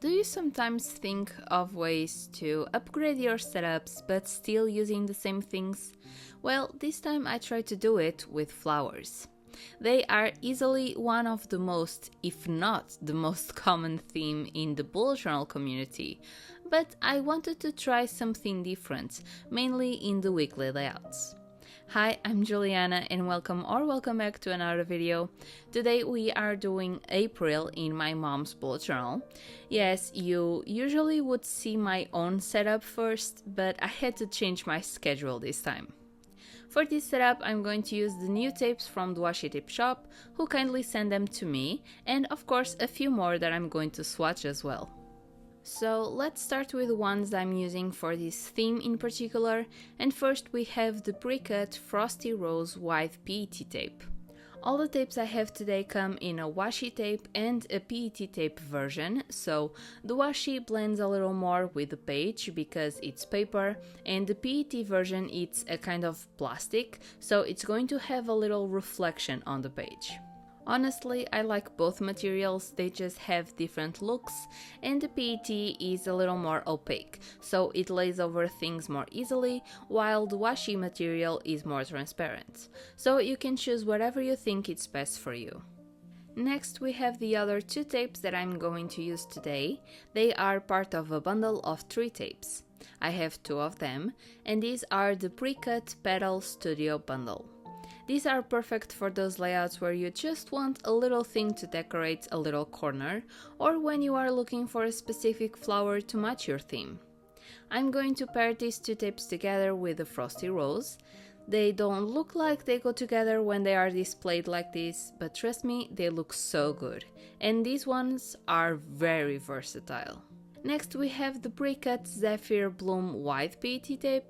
Do you sometimes think of ways to upgrade your setups but still using the same things? Well, this time I tried to do it with flowers. They are easily one of the most, if not the most common theme in the bullet journal community, but I wanted to try something different, mainly in the weekly layouts. Hi, I'm Juliana and welcome back to another video. Today we are doing April in my mom's bullet journal. Yes, you usually would see my own setup first, but I had to change my schedule this time. For this setup, I'm going to use the new tapes from the Washi tape shop, who kindly sent them to me, and of course a few more that I'm going to swatch as well. So let's start with the ones I'm using for this theme in particular, and first we have the pre-cut Frosty Rose white PET tape. All the tapes I have today come in a washi tape and a PET tape version, so the washi blends a little more with the page because it's paper, and the PET version it's a kind of plastic, so it's going to have a little reflection on the page. Honestly, I like both materials, they just have different looks, and the PET is a little more opaque, so it lays over things more easily, while the washi material is more transparent. So you can choose whatever you think is best for you. Next we have the other two tapes that I'm going to use today. They are part of a bundle of 3 tapes. I have 2 of them, and these are the pre-cut Petal Studio bundle. These are perfect for those layouts where you just want a little thing to decorate a little corner, or when you are looking for a specific flower to match your theme. I'm going to pair these 2 tapes together with the Frosty Rose. They don't look like they go together when they are displayed like this, but trust me, they look so good. And these ones are very versatile. Next we have the pre-cut Zephyr Bloom white PET tape.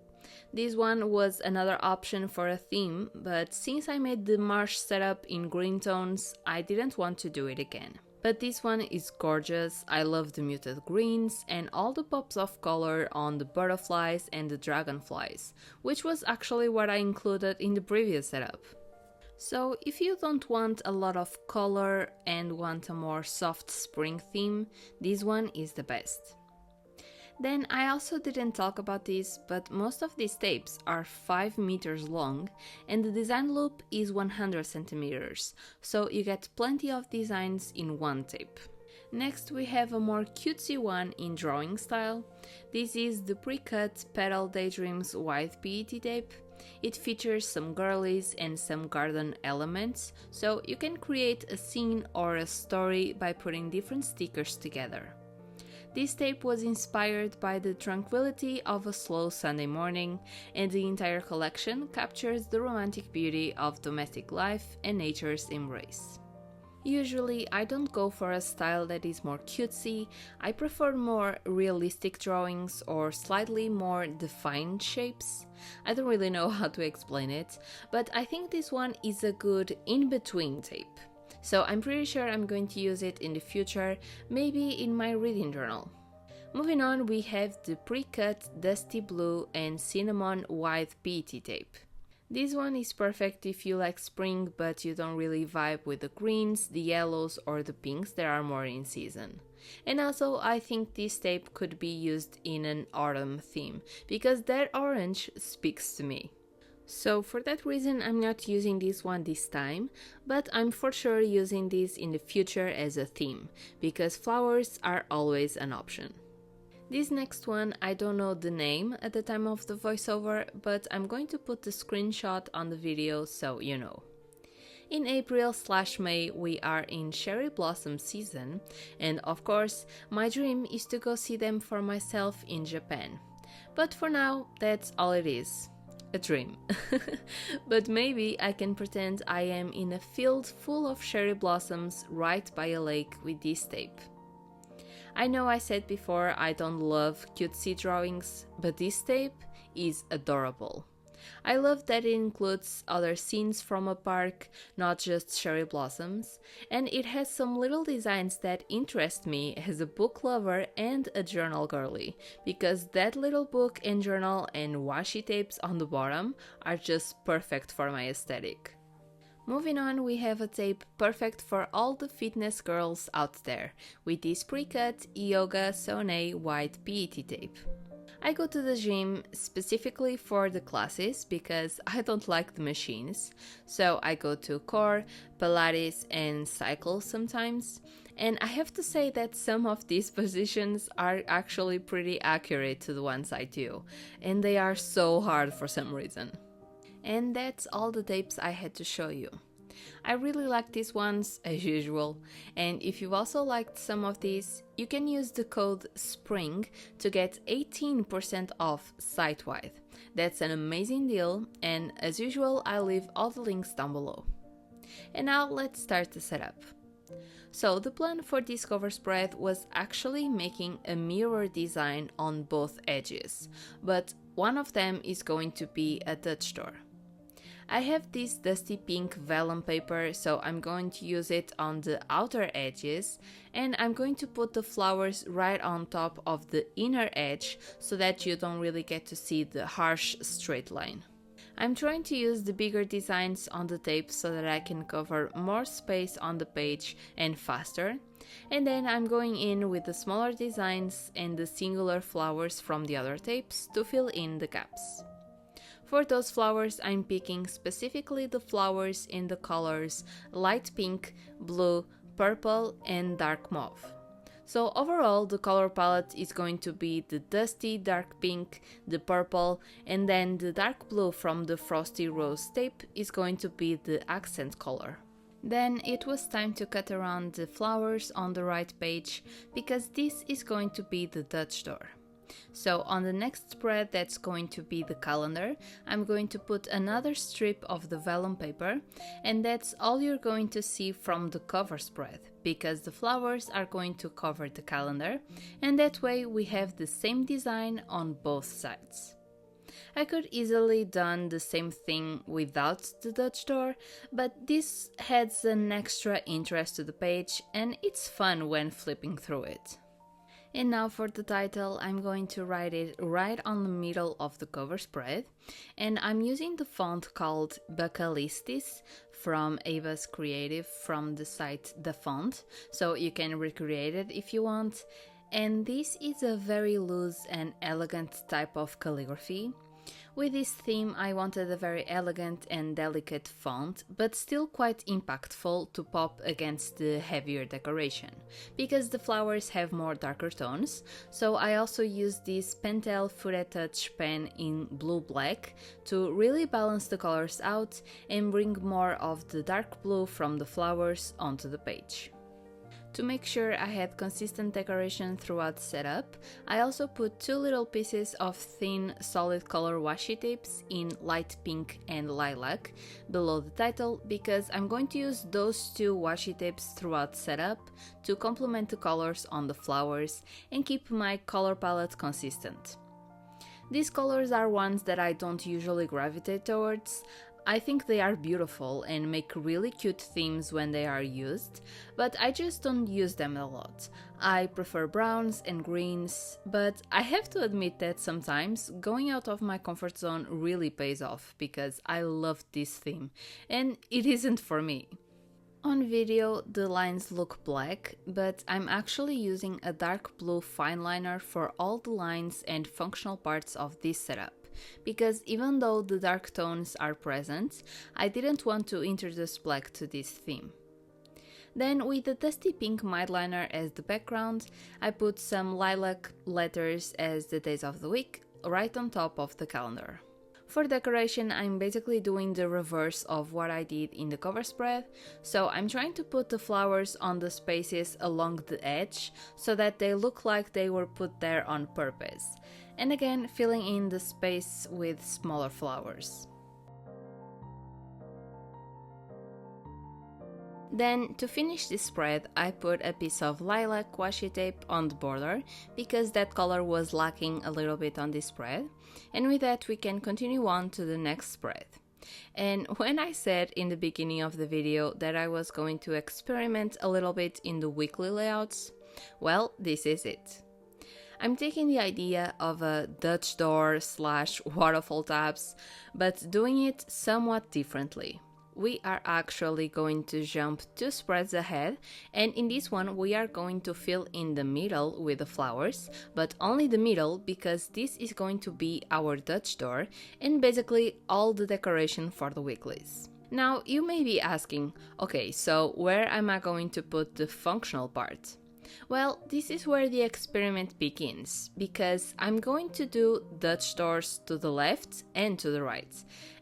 This one was another option for a theme, but since I made the marsh setup in green tones, I didn't want to do it again. But this one is gorgeous, I love the muted greens and all the pops of color on the butterflies and the dragonflies, which was actually what I included in the previous setup. So if you don't want a lot of color and want a more soft spring theme, this one is the best. Then I also didn't talk about this, but most of these tapes are 5 meters long and the design loop is 100 centimeters, so you get plenty of designs in one tape. Next we have a more cutesy one in drawing style. This is the pre-cut Petal Daydreams white PET tape. It features some girlies and some garden elements, so you can create a scene or a story by putting different stickers together. This tape was inspired by the tranquility of a slow Sunday morning, and the entire collection captures the romantic beauty of domestic life and nature's embrace. Usually I don't go for a style that is more cutesy, I prefer more realistic drawings or slightly more defined shapes. I don't really know how to explain it, but I think this one is a good in-between tape. So I'm pretty sure I'm going to use it in the future, maybe in my reading journal. Moving on, we have the pre-cut Dusty Blue and Cinnamon white PET tape. This one is perfect if you like spring but you don't really vibe with the greens, the yellows or the pinks that are more in season. And also I think this tape could be used in an autumn theme, because that orange speaks to me. So for that reason I'm not using this one this time, but I'm for sure using this in the future as a theme, because flowers are always an option. This next one, I don't know the name at the time of the voiceover, but I'm going to put the screenshot on the video so you know. In April/May we are in cherry blossom season, and of course my dream is to go see them for myself in Japan. But for now, that's all it is. A dream. But maybe I can pretend I am in a field full of cherry blossoms right by a lake with this tape. I know I said before I don't love cutesy drawings, but this tape is adorable. I love that it includes other scenes from a park, not just cherry blossoms, and it has some little designs that interest me as a book lover and a journal girly, because that little book and journal and washi tapes on the bottom are just perfect for my aesthetic. Moving on, we have a tape perfect for all the fitness girls out there, with this pre-cut Yoga Sone white PET tape. I go to the gym specifically for the classes because I don't like the machines, so I go to core, Pilates and cycle sometimes, and I have to say that some of these positions are actually pretty accurate to the ones I do, and they are so hard for some reason. And that's all the tapes I had to show you. I really like these ones as usual, and if you also liked some of these, you can use the code SPRING to get 18% off site-wide. That's an amazing deal, and as usual I'll leave all the links down below. And now let's start the setup. So the plan for this cover spread was actually making a mirror design on both edges, but one of them is going to be a touch door. I have this dusty pink vellum paper, so I'm going to use it on the outer edges, and I'm going to put the flowers right on top of the inner edge so that you don't really get to see the harsh straight line. I'm trying to use the bigger designs on the tape so that I can cover more space on the page and faster, and then I'm going in with the smaller designs and the singular flowers from the other tapes to fill in the gaps. For those flowers, I'm picking specifically the flowers in the colors light pink, blue, purple and dark mauve. So overall, the color palette is going to be the dusty dark pink, the purple, and then the dark blue from the frosty rose tape is going to be the accent color. Then it was time to cut around the flowers on the right page, because this is going to be the Dutch door. So on the next spread, that's going to be the calendar, I'm going to put another strip of the vellum paper, and that's all you're going to see from the cover spread, because the flowers are going to cover the calendar, and that way we have the same design on both sides. I could easily done the same thing without the Dutch door, but this adds an extra interest to the page, and it's fun when flipping through it. And now for the title, I'm going to write it right on the middle of the cover spread, and I'm using the font called Bacalistis from Ava's Creative from the site The Font, so you can recreate it if you want. And this is a very loose and elegant type of calligraphy. With this theme, I wanted a very elegant and delicate font, but still quite impactful to pop against the heavier decoration, because the flowers have more darker tones, so I also used this Pentel Fure Touch pen in blue-black to really balance the colors out and bring more of the dark blue from the flowers onto the page. To make sure I had consistent decoration throughout the setup, I also put two little pieces of thin solid color washi tapes in light pink and lilac below the title, because I'm going to use those two washi tapes throughout the setup to complement the colors on the flowers and keep my color palette consistent. These colors are ones that I don't usually gravitate towards. I think they are beautiful and make really cute themes when they are used, but I just don't use them a lot. I prefer browns and greens, but I have to admit that sometimes going out of my comfort zone really pays off, because I love this theme, and it isn't for me. On video, the lines look black, but I'm actually using a dark blue fine liner for all the lines and functional parts of this setup, because even though the dark tones are present, I didn't want to introduce black to this theme. Then, with the dusty pink mid liner as the background, I put some lilac letters as the days of the week right on top of the calendar. For decoration, I'm basically doing the reverse of what I did in the cover spread, so I'm trying to put the flowers on the spaces along the edge so that they look like they were put there on purpose, and again filling in the space with smaller flowers. Then, to finish this spread, I put a piece of lilac washi tape on the border, because that color was lacking a little bit on this spread, and with that we can continue on to the next spread. And when I said in the beginning of the video that I was going to experiment a little bit in the weekly layouts, well, this is it. I'm taking the idea of a Dutch door / waterfall tabs, but doing it somewhat differently. we are actually going to jump 2 spreads ahead, and in this one we are going to fill in the middle with the flowers, but only the middle because this is going to be our Dutch door and basically all the decoration for the weeklies. Now you may be asking, okay, so where am I going to put the functional part? Well, this is where the experiment begins, because I'm going to do Dutch doors to the left and to the right,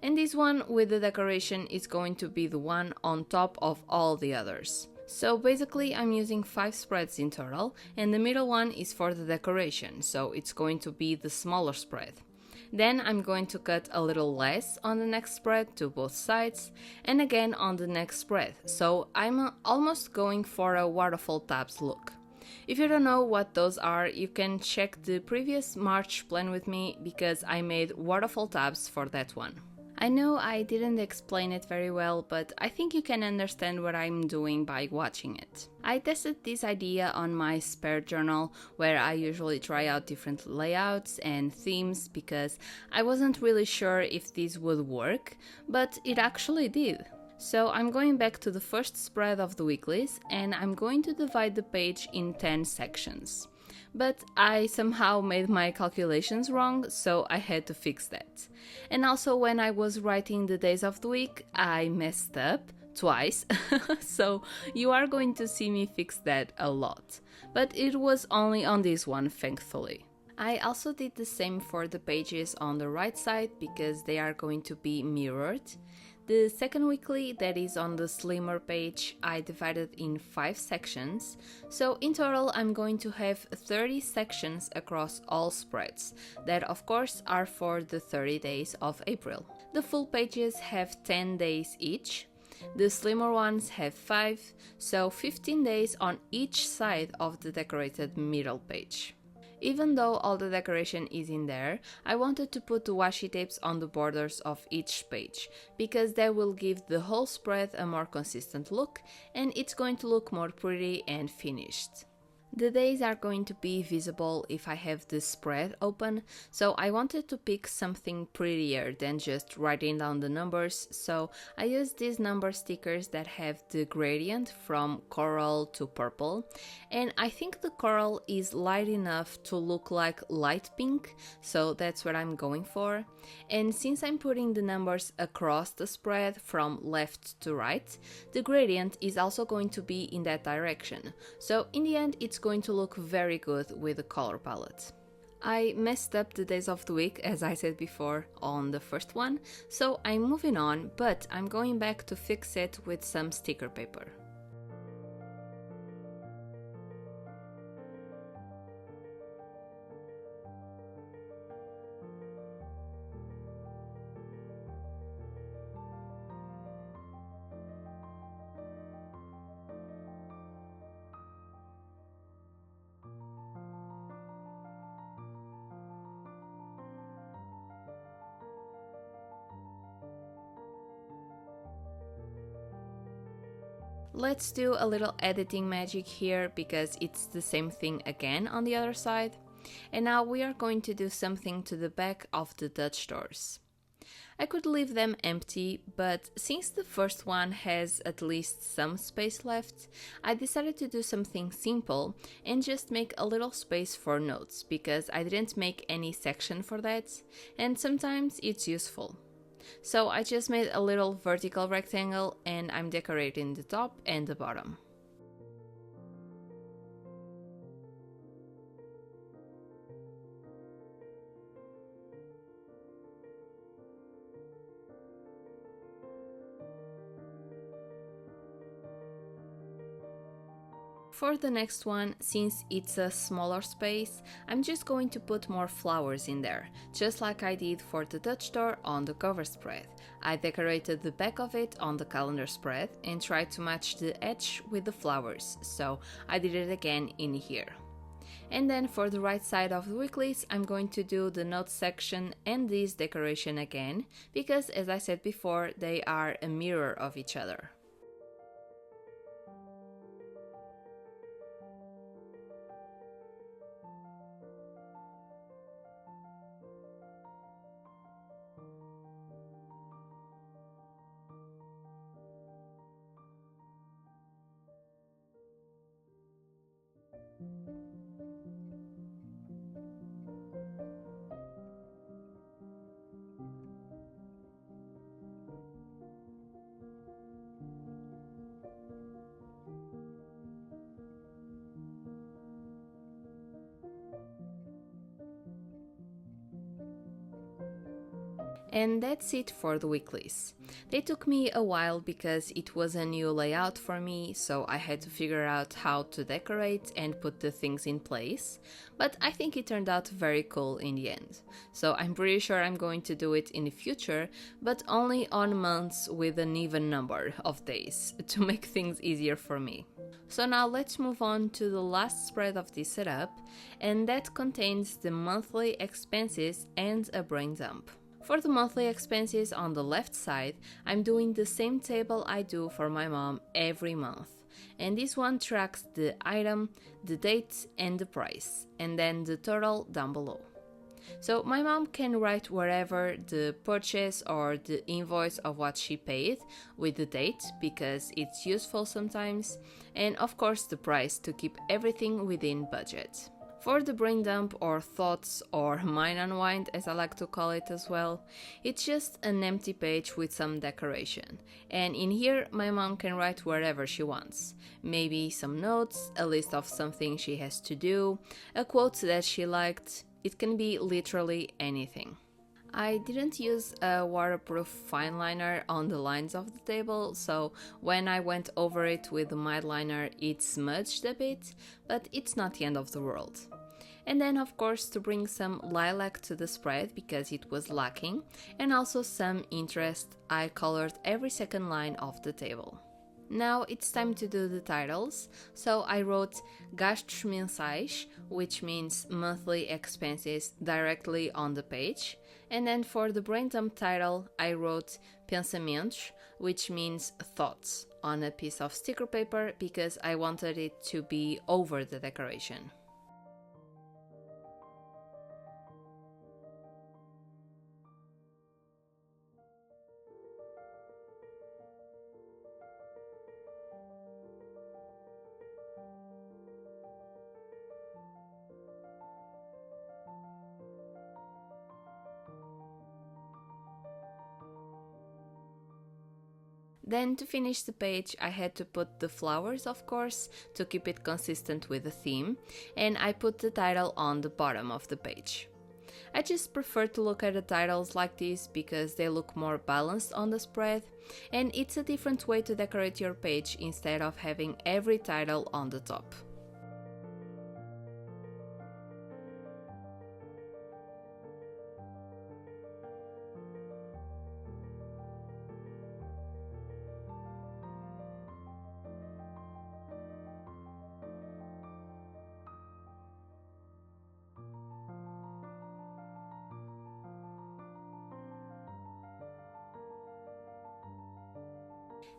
and this one with the decoration is going to be the one on top of all the others. So basically I'm using 5 spreads in total, and the middle one is for the decoration, so it's going to be the smaller spread. Then I'm going to cut a little less on the next spread to both sides, and again on the next spread, so I'm almost going for a waterfall tabs look. If you don't know what those are, you can check the previous March plan with me because I made waterfall tabs for that one. I know I didn't explain it very well, but I think you can understand what I'm doing by watching it. I tested this idea on my spare journal, where I usually try out different layouts and themes because I wasn't really sure if this would work, but it actually did. So I'm going back to the first spread of the weeklies and I'm going to divide the page in 10 sections. But I somehow made my calculations wrong, so I had to fix that. And also when I was writing the days of the week, I messed up twice, so you are going to see me fix that a lot. But it was only on this one, thankfully. I also did the same for the pages on the right side because they are going to be mirrored. The second weekly, that is on the slimmer page, I divided in 5 sections, so in total I'm going to have 30 sections across all spreads, that of course are for the 30 days of April. The full pages have 10 days each, the slimmer ones have 5, so 15 days on each side of the decorated middle page. Even though all the decoration is in there, I wanted to put the washi tapes on the borders of each page, because that will give the whole spread a more consistent look and it's going to look more pretty and finished. The days are going to be visible if I have the spread open, so I wanted to pick something prettier than just writing down the numbers, so I used these number stickers that have the gradient from coral to purple, and I think the coral is light enough to look like light pink, so that's what I'm going for. And since I'm putting the numbers across the spread from left to right, the gradient is also going to be in that direction, so in the end it's going to look very good with the color palette. I messed up the days of the week, as I said before, on the first one, so I'm moving on, but I'm going back to fix it with some sticker paper. Let's do a little editing magic here because it's the same thing again on the other side. And now we are going to do something to the back of the Dutch doors. I could leave them empty, but since the first one has at least some space left, I decided to do something simple and just make a little space for notes because I didn't make any section for that, and sometimes it's useful. So I just made a little vertical rectangle and I'm decorating the top and the bottom. For the next one, since it's a smaller space, I'm just going to put more flowers in there, just like I did for the Dutch door on the cover spread. I decorated the back of it on the calendar spread and tried to match the edge with the flowers, so I did it again in here. And then for the right side of the weeklies, I'm going to do the notes section and this decoration again, because as I said before, they are a mirror of each other. And that's it for the weeklies. They took me a while because it was a new layout for me, so I had to figure out how to decorate and put the things in place, but I think it turned out very cool in the end. So I'm pretty sure I'm going to do it in the future, but only on months with an even number of days, to make things easier for me. So now let's move on to the last spread of this setup, and that contains the monthly expenses and a brain dump. For the monthly expenses on the left side, I'm doing the same table I do for my mom every month. And this one tracks the item, the date and the price, and then the total down below. So my mom can write wherever the purchase or the invoice of what she paid with the date because it's useful sometimes, and of course the price to keep everything within budget. For the brain dump or thoughts or mind unwind as I like to call it as well, it's just an empty page with some decoration. And in here my mom can write wherever she wants. Maybe some notes, a list of something she has to do, a quote that she liked. It can be literally anything. I didn't use a waterproof fine liner on the lines of the table, so when I went over it with the mild liner it smudged a bit, but it's not the end of the world. And then of course to bring some lilac to the spread because it was lacking, and also some interest, I colored every second line of the table. Now it's time to do the titles, so I wrote gastos mensais, which means monthly expenses, directly on the page, and then for the brain dump title I wrote pensamentos, which means thoughts, on a piece of sticker paper because I wanted it to be over the decoration. Then to finish the page I had to put the flowers, of course, to keep it consistent with the theme, and I put the title on the bottom of the page. I just prefer to look at the titles like this because they look more balanced on the spread, and it's a different way to decorate your page instead of having every title on the top.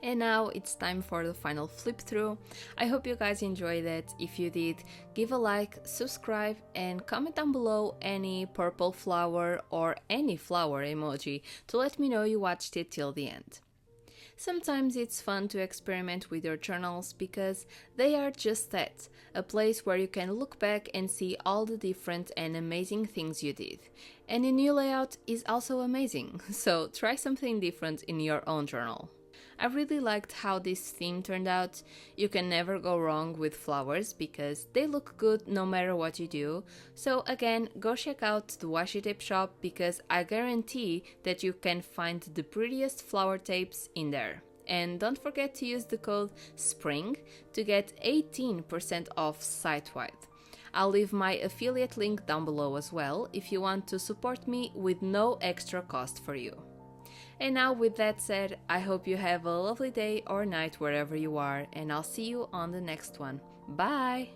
And now it's time for the final flip through. I hope you guys enjoyed it. If you did, give a like, subscribe, and comment down below any purple flower or any flower emoji to let me know you watched it till the end. Sometimes it's fun to experiment with your journals because they are just that, a place where you can look back and see all the different and amazing things you did. And the new layout is also amazing, so try something different in your own journal. I really liked how this theme turned out. You can never go wrong with flowers because they look good no matter what you do. So again, go check out the washi tape shop because I guarantee that you can find the prettiest flower tapes in there. And don't forget to use the code SPRING to get 18% off site-wide. I'll leave my affiliate link down below as well if you want to support me with no extra cost for you. And now with that said, I hope you have a lovely day or night wherever you are, and I'll see you on the next one. Bye!